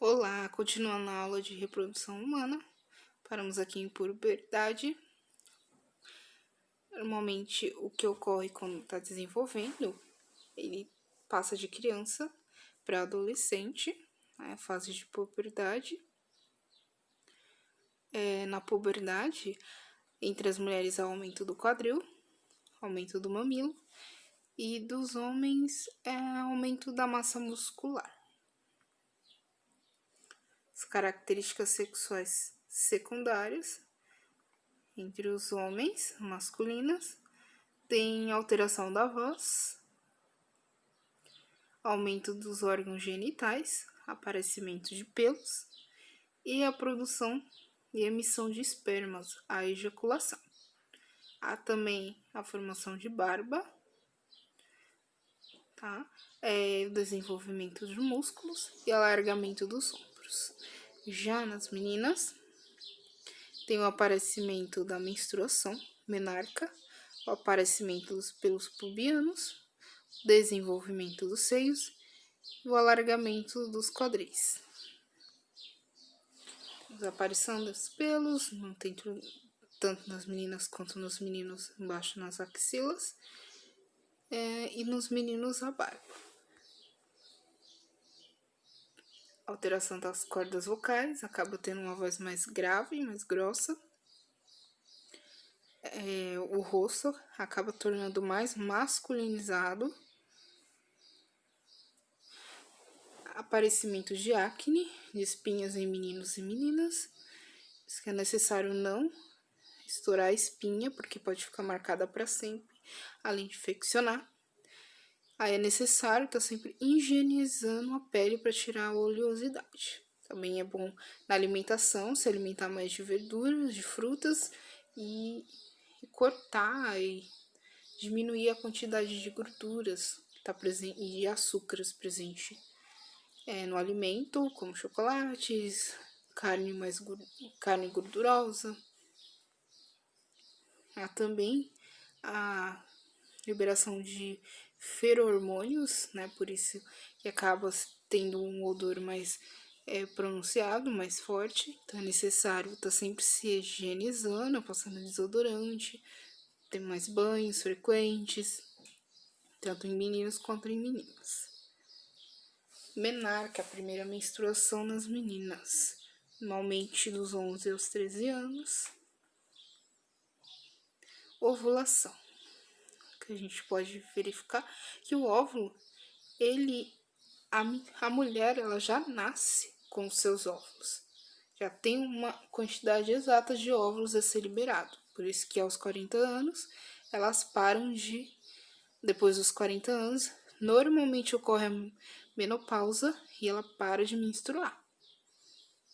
Olá, continuando a aula de reprodução humana, paramos aqui em puberdade. Normalmente, o que ocorre quando está desenvolvendo, ele passa de criança para adolescente, a fase de puberdade. Na puberdade, entre as mulheres há aumento do quadril, aumento do mamilo, e dos homens aumento da massa muscular. As características sexuais secundárias entre os homens masculinas tem alteração da voz, aumento dos órgãos genitais, aparecimento de pelos e a produção e emissão de espermas, a ejaculação. Há também a formação de barba, o desenvolvimento de músculos e alargamento dos ombros. Já nas meninas, tem o aparecimento da menstruação, menarca, o aparecimento dos pelos pubianos, desenvolvimento dos seios e o alargamento dos quadris. A aparição dos pelos, não tem tanto nas meninas quanto nos meninos embaixo nas axilas, e nos meninos a barba. Alteração das cordas vocais, acaba tendo uma voz mais grave, mais grossa. O rosto acaba tornando mais masculinizado. Aparecimento de acne, de espinhas em meninos e meninas. Isso que é necessário não estourar a espinha, porque pode ficar marcada para sempre, além de infeccionar. Aí é necessário estar sempre higienizando a pele para tirar a oleosidade. Também é bom na alimentação se alimentar mais de verduras, de frutas e cortar e diminuir a quantidade de gorduras que tá presente, e açúcares presente no alimento, como chocolates, carne gordurosa. Há também a liberação de feromônios, né? Por isso que acaba tendo um odor mais pronunciado, mais forte. Então é necessário estar sempre se higienizando, passando desodorante, ter mais banhos frequentes, tanto em meninos quanto em meninas. Menarca, a primeira menstruação nas meninas, normalmente dos 11 aos 13 anos. Ovulação, que a gente pode verificar que o óvulo, a mulher, ela já nasce com os seus óvulos. Já tem uma quantidade exata de óvulos a ser liberado. Por isso que aos 40 anos, elas param de... Depois dos 40 anos, normalmente ocorre a menopausa e ela para de menstruar.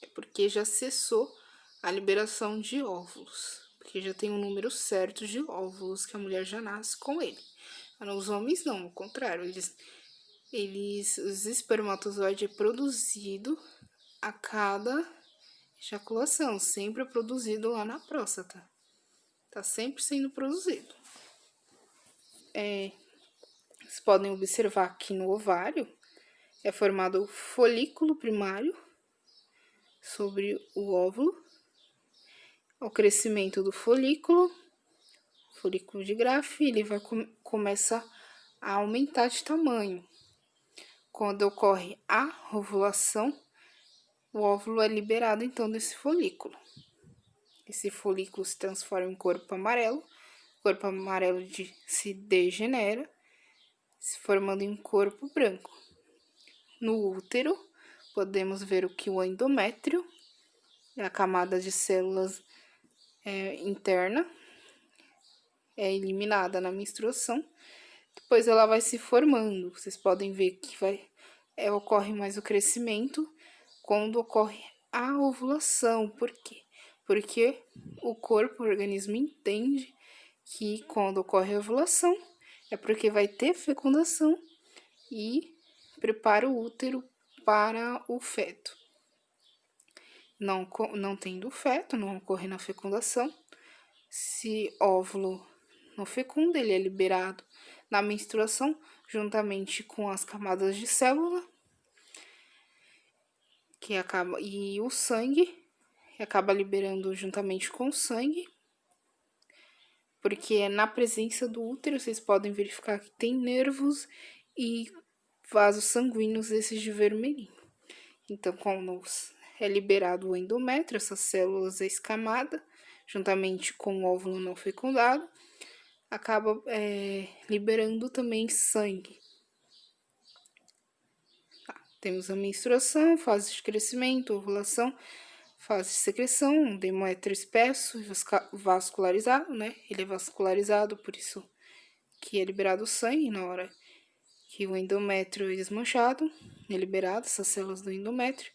É porque já cessou a liberação de óvulos. Porque já tem um número certo de óvulos que a mulher já nasce com ele. Mas os homens não, ao contrário, os espermatozoides é produzido a cada ejaculação, sempre é produzido lá na próstata. Tá sempre sendo produzido. Vocês podem observar que no ovário é formado o folículo primário sobre o óvulo. O crescimento do folículo de Graff, ele começa a aumentar de tamanho. Quando ocorre a ovulação, o óvulo é liberado então desse folículo. Esse folículo se transforma em corpo amarelo. O corpo amarelo se degenera, se formando em corpo branco. No útero, podemos ver o endométrio, é a camada de células interna, é eliminada na menstruação. Depois ela vai se formando. Vocês podem ver que ocorre mais o crescimento quando ocorre a ovulação. Por quê? Porque o organismo entende que quando ocorre a ovulação é porque vai ter fecundação e prepara o útero para o feto. Não tendo feto, não ocorrendo a fecundação, se óvulo não fecunda, ele é liberado na menstruação, juntamente com as camadas de célula, e o sangue acaba liberando juntamente com o sangue, porque na presença do útero vocês podem verificar que tem nervos e vasos sanguíneos esses de vermelhinho. Então, quando é liberado o endométrio, essas células escamadas, juntamente com o óvulo não fecundado, acaba liberando também sangue. Temos a menstruação, fase de crescimento, ovulação, fase de secreção, um endométrio espesso e vascularizado, né? Ele é vascularizado, por isso que é liberado o sangue na hora que o endométrio é desmanchado, é liberado essas células do endométrio.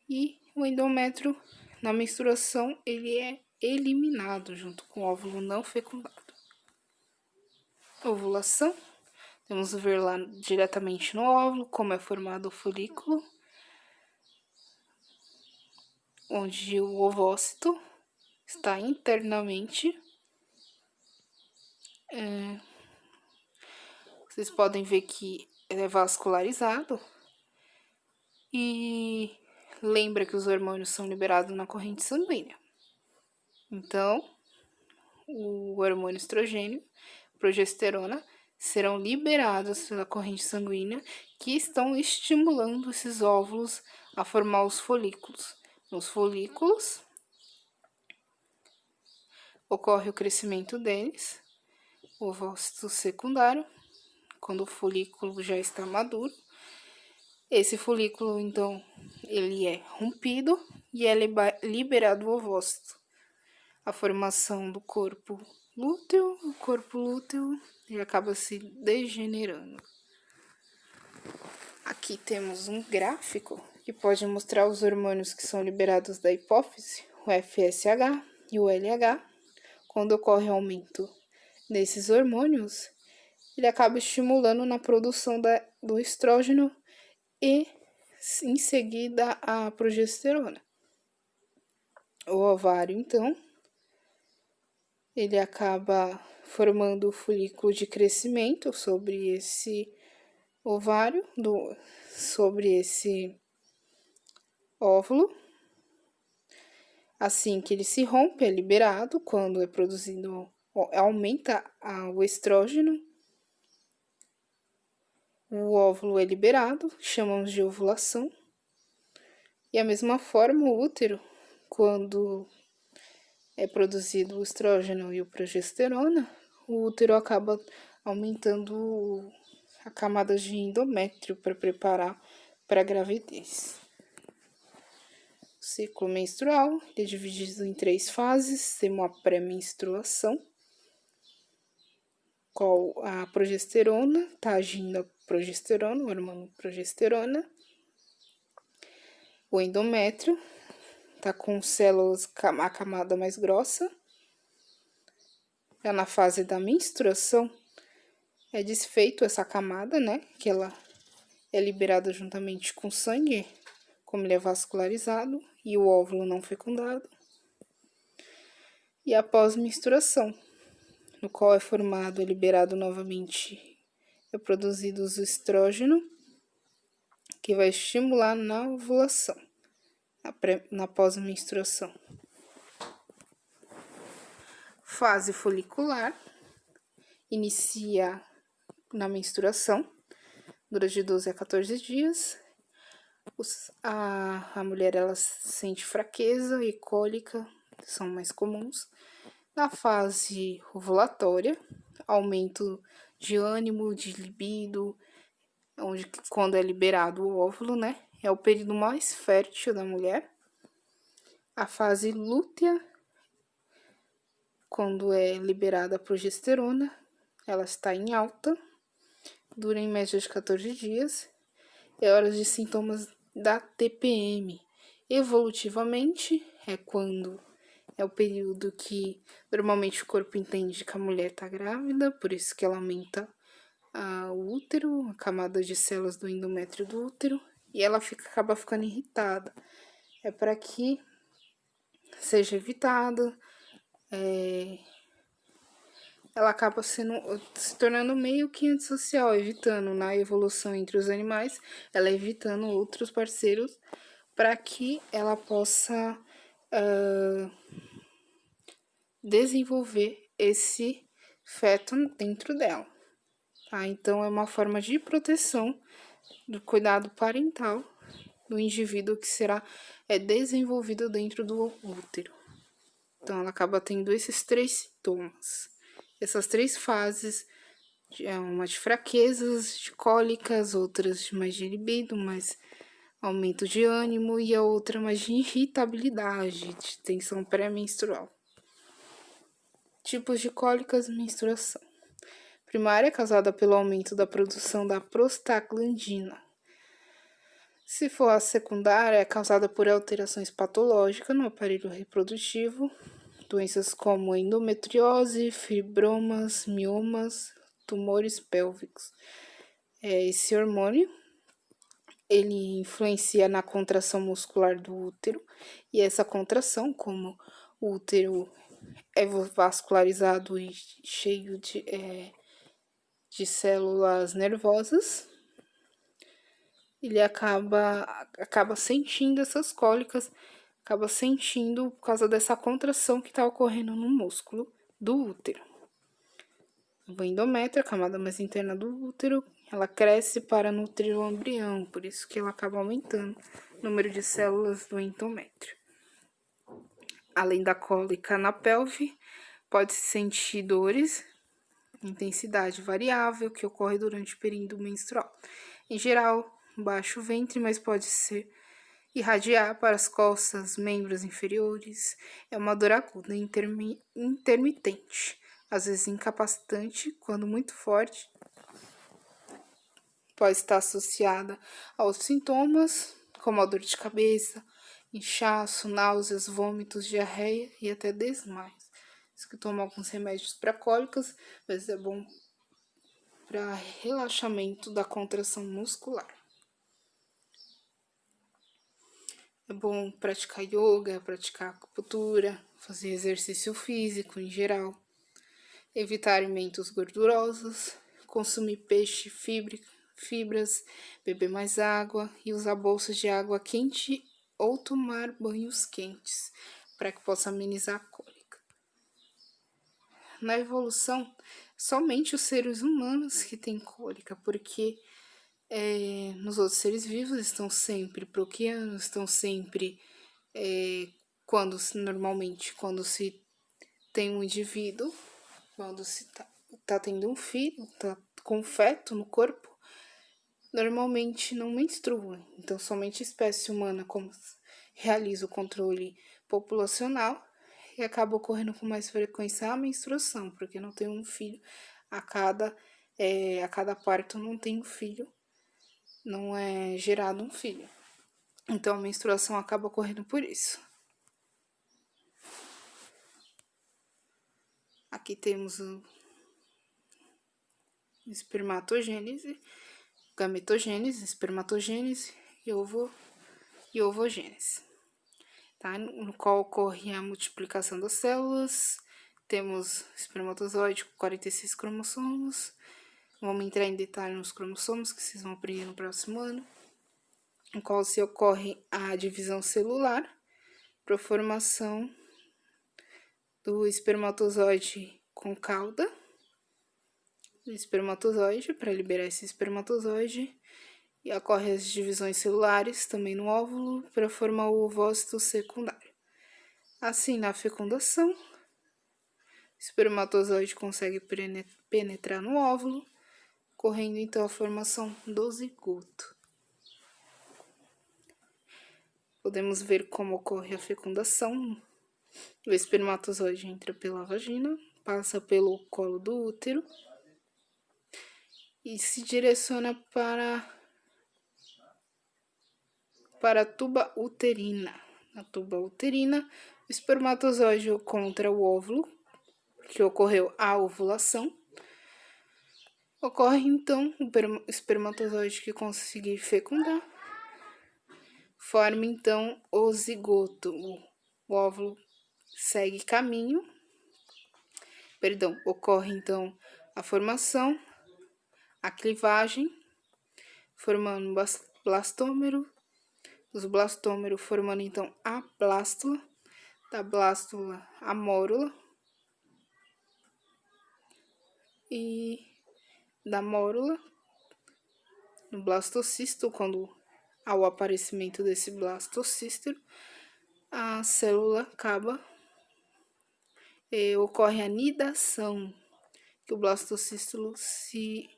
E o endométrio, na menstruação, ele é eliminado junto com o óvulo não fecundado. Ovulação. Vamos ver lá diretamente no óvulo como é formado o folículo, onde o ovócito está internamente. Vocês podem ver que ele é vascularizado e lembra que os hormônios são liberados na corrente sanguínea. Então, o hormônio estrogênio, progesterona, serão liberados pela corrente sanguínea que estão estimulando esses óvulos a formar os folículos. Nos folículos, ocorre o crescimento deles, o ovócito secundário, quando o folículo já está maduro. Esse folículo, então, ele é rompido e é liberado o ovócito. A formação do corpo lúteo, o corpo lúteo ele acaba se degenerando. Aqui temos um gráfico que pode mostrar os hormônios que são liberados da hipófise, o FSH e o LH. Quando ocorre aumento desses hormônios, ele acaba estimulando na produção do estrógeno e, em seguida, a progesterona. O ovário, então, ele acaba formando o folículo de crescimento sobre esse ovário, sobre esse óvulo. Assim que ele se rompe, é liberado, quando é produzido, aumenta o estrógeno, o óvulo é liberado, chamamos de ovulação. E a mesma forma, o útero, quando é produzido o estrógeno e o progesterona, o útero acaba aumentando a camada de endométrio para preparar para a gravidez. O ciclo menstrual é dividido em 3 fases. Temos a pré-menstruação, qual a progesterona, está agindo a progesterona, o hormônio progesterona. O endométrio tá com células, a camada mais grossa. Já na fase da menstruação, é desfeito essa camada, né? Que ela é liberada juntamente com sangue, como ele é vascularizado, e o óvulo não fecundado. E após menstruação, no qual é formado e liberado novamente, é produzido o estrógeno, que vai estimular na ovulação, na pós-menstruação. Fase folicular, inicia na menstruação, dura de 12 a 14 dias. A mulher ela sente fraqueza e cólica, são mais comuns. Na fase ovulatória, aumento de ânimo, de libido, quando é liberado o óvulo, né? É o período mais fértil da mulher. A fase lútea, quando é liberada a progesterona, ela está em alta, dura em média de 14 dias. É hora de sintomas da TPM. Evolutivamente, é quando é o período que normalmente o corpo entende que a mulher está grávida, por isso que ela aumenta o útero, a camada de células do endométrio do útero, e ela acaba ficando irritada. É para que seja evitada, ela acaba se tornando meio que antissocial, evitando na evolução entre os animais, ela evitando outros parceiros para que ela possa desenvolver esse feto dentro dela, tá? Então, é uma forma de proteção do cuidado parental do indivíduo que será desenvolvido dentro do útero. Então, ela acaba tendo esses 3 sintomas, essas 3 fases, uma de fraquezas, de cólicas, outras mais de libido, mais aumento de ânimo, e a outra mais de irritabilidade, de tensão pré-menstrual. Tipos de cólicas e menstruação. Primária, causada pelo aumento da produção da prostaglandina. Se for a secundária, é causada por alterações patológicas no aparelho reprodutivo, doenças como endometriose, fibromas, miomas, tumores pélvicos. Esse hormônio, ele influencia na contração muscular do útero, e essa contração, como o útero é vascularizado e cheio de células nervosas, ele acaba sentindo essas cólicas, acaba sentindo por causa dessa contração que está ocorrendo no músculo do útero. O endométrio, a camada mais interna do útero, ela cresce para nutrir o embrião, por isso que ela acaba aumentando o número de células do endométrio. Além da cólica na pelve, pode-se sentir dores, intensidade variável, que ocorre durante o período menstrual. Em geral, baixo ventre, mas pode ser irradiar para as costas, membros inferiores. É uma dor aguda, intermitente, às vezes incapacitante, quando muito forte. Pode estar associada aos sintomas, como a dor de cabeça, inchaço, náuseas, vômitos, diarreia e até desmaios. Se que toma alguns remédios para cólicas, mas é bom para relaxamento da contração muscular. É bom praticar yoga, praticar acupuntura, fazer exercício físico em geral, evitar alimentos gordurosos, consumir peixe, fibras, beber mais água e usar bolsas de água quente ou tomar banhos quentes para que possa amenizar a cólica. Na evolução, somente os seres humanos que têm cólica, porque nos outros seres vivos estão sempre procriando, estão sempre normalmente quando se tem um indivíduo, quando se tá tendo um filho, tá com feto no corpo, normalmente não menstrua. Então, somente a espécie humana realiza o controle populacional e acaba ocorrendo com mais frequência a menstruação, porque não tem um filho a cada parto não tem um filho, não é gerado um filho. Então, a menstruação acaba ocorrendo por isso. Aqui temos o espermatogênese, gametogênese, espermatogênese e ovogênese, tá? No qual ocorre a multiplicação das células. Temos espermatozoide com 46 cromossomos. Vamos entrar em detalhe nos cromossomos, que vocês vão aprender no próximo ano. No qual se ocorre a divisão celular para a formação do espermatozoide com cauda. O espermatozoide, para liberar esse espermatozoide. E ocorre as divisões celulares também no óvulo para formar o ovócito secundário. Assim, na fecundação, o espermatozoide consegue penetrar no óvulo, ocorrendo então a formação do zigoto. Podemos ver como ocorre a fecundação. O espermatozoide entra pela vagina, passa pelo colo do útero e se direciona para a tuba uterina. Na tuba uterina, o espermatozoide encontra o óvulo, que ocorreu a ovulação. Ocorre então o espermatozoide que conseguir fecundar, forma então o zigoto. O óvulo segue caminho, ocorre então a formação, a clivagem, formando um blastômero, dos blastômeros, formando então a blástula, da blástula a mórula, e da mórula no blastocisto, quando há o aparecimento desse blastocístero, a célula acaba, ocorre a nidação, que o blastocístolo se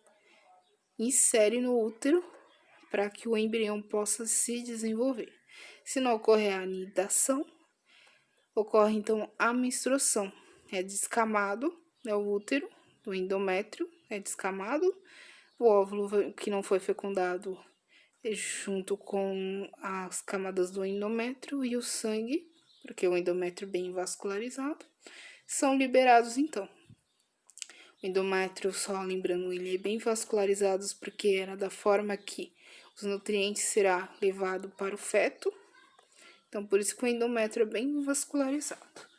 insere no útero para que o embrião possa se desenvolver. Se não ocorrer a nidação, ocorre então a menstruação. É descamado, o útero do endométrio é descamado, o óvulo que não foi fecundado junto com as camadas do endométrio e o sangue, porque o endométrio é bem vascularizado, são liberados então. O endométrio, só lembrando, ele é bem vascularizado porque era da forma que os nutrientes será levado para o feto. Então, por isso que o endométrio é bem vascularizado.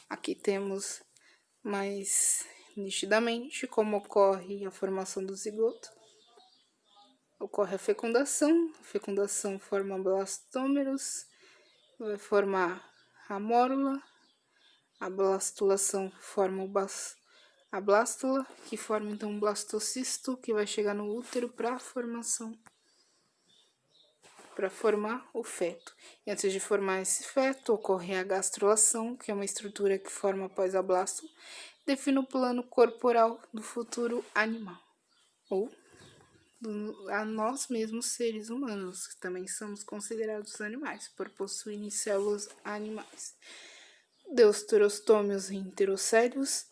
Aqui temos mais nitidamente como ocorre a formação do zigoto. Ocorre a fecundação forma blastômeros, vai formar a mórula, a blastulação forma a blástula, que forma então um blastocisto, que vai chegar no útero para formar o feto. E antes de formar esse feto, ocorre a gastrulação, que é uma estrutura que forma após a blástula, define o plano corporal do futuro animal, ou a nós mesmos seres humanos, que também somos considerados animais, por possuírem células animais. Deuterostômios e enterocélios,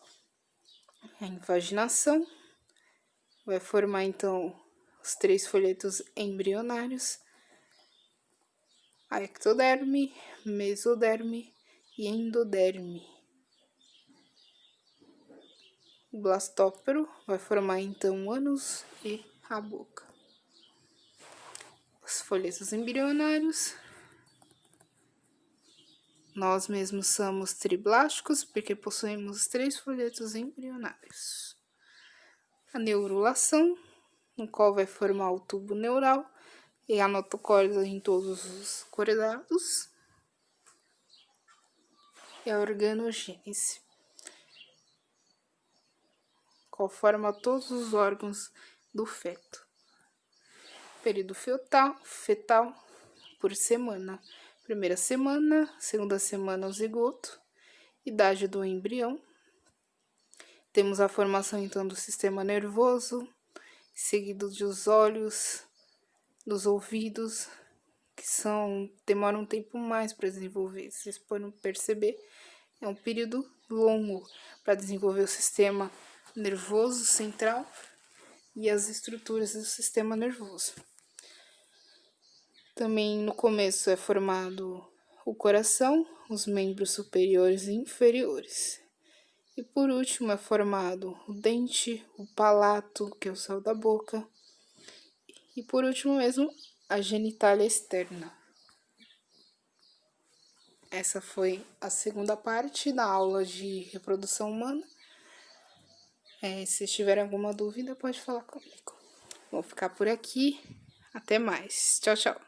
a invaginação, vai formar então os 3 folhetos embrionários, a ectoderme, mesoderme e endoderme. O blastópero vai formar então o ânus e a boca. Os folhetos embrionários. Nós mesmos somos triblásticos porque possuímos os 3 folhetos embrionários. A neurulação, no qual vai formar o tubo neural e a notocorda em todos os cordados. E a organogênese, qual forma todos os órgãos do feto. Período fetal por semana. Primeira semana, segunda semana o zigoto, idade do embrião. Temos a formação então do sistema nervoso, seguido dos olhos, dos ouvidos, que demoram um tempo mais para desenvolver. Vocês podem perceber, é um período longo para desenvolver o sistema nervoso central e as estruturas do sistema nervoso. Também no começo é formado o coração, os membros superiores e inferiores. E por último é formado o dente, o palato, que é o céu da boca. E por último mesmo, a genitália externa. Essa foi a segunda parte da aula de reprodução humana. Se tiverem alguma dúvida, pode falar comigo. Vou ficar por aqui. Até mais. Tchau, tchau.